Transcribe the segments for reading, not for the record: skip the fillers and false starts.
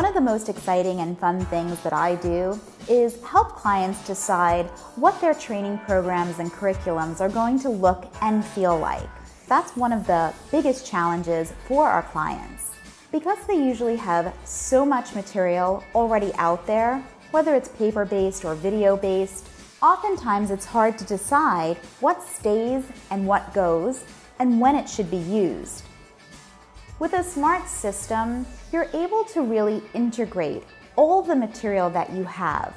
One of the most exciting and fun things that I do is help clients decide what their training programs and curriculums are going to look and feel like. That's one of the biggest challenges for our clients. Because they usually have so much material already out there, whether it's paper-based or video-based, oftentimes it's hard to decide what stays and what goes and when it should be used. With a smart system, you're able to really integrate all the material that you have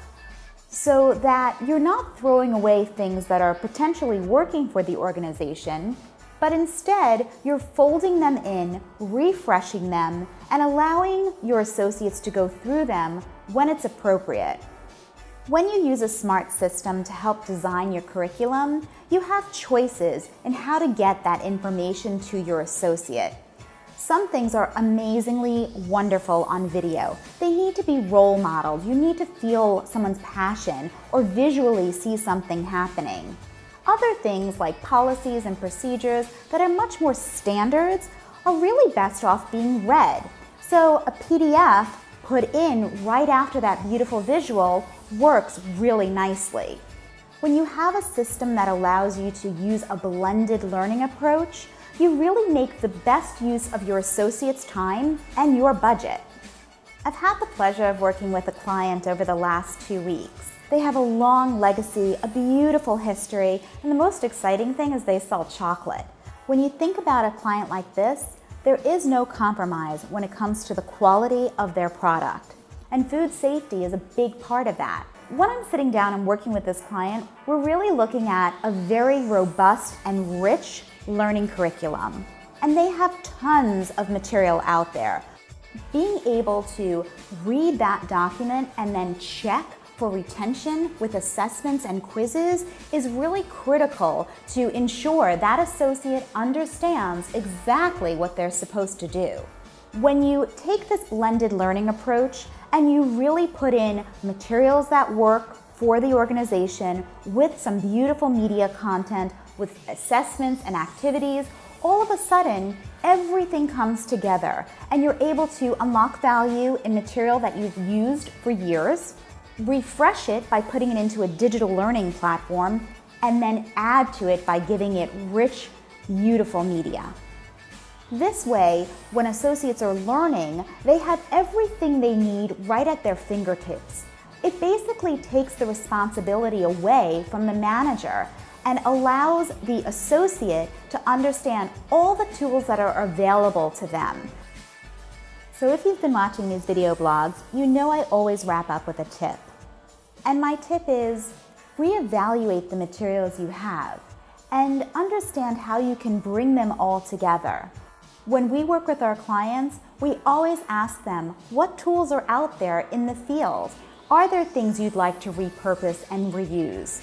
so that you're not throwing away things that are potentially working for the organization, but instead you're folding them in, refreshing them, and allowing your associates to go through them when it's appropriate. When you use a smart system to help design your curriculum, you have choices in how to get that information to your associate. Some things are amazingly wonderful on video. They need to be role modeled. You need to feel someone's passion or visually see something happening. Other things like policies and procedures that are much more standards are really best off being read. So a PDF put in right after that beautiful visual works really nicely. When you have a system that allows you to use a blended learning approach, you really make the best use of your associates' time and your budget. I've had the pleasure of working with a client over the last 2 weeks. They have a long legacy, a beautiful history, and the most exciting thing is they sell chocolate. When you think about a client like this, there is no compromise when it comes to the quality of their product. And food safety is a big part of that. When I'm sitting down and working with this client, we're really looking at a very robust and rich learning curriculum. And they have tons of material out there. Being able to read that document and then check for retention with assessments and quizzes is really critical to ensure that associate understands exactly what they're supposed to do. When you take this blended learning approach and you really put in materials that work for the organization with some beautiful media content, with assessments and activities, all of a sudden, everything comes together and you're able to unlock value in material that you've used for years, refresh it by putting it into a digital learning platform, and then add to it by giving it rich, beautiful media. This way, when associates are learning, they have everything they need right at their fingertips. It basically takes the responsibility away from the manager and allows the associate to understand all the tools that are available to them. So if you've been watching these video blogs, you know I always wrap up with a tip. And my tip is, reevaluate the materials you have and understand how you can bring them all together. When we work with our clients, we always ask them, what tools are out there in the field? Are there things you'd like to repurpose and reuse?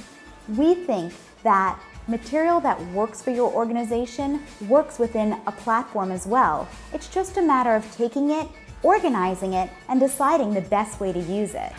We think that material that works for your organization works within a platform as well. It's just a matter of taking it, organizing it, and deciding the best way to use it.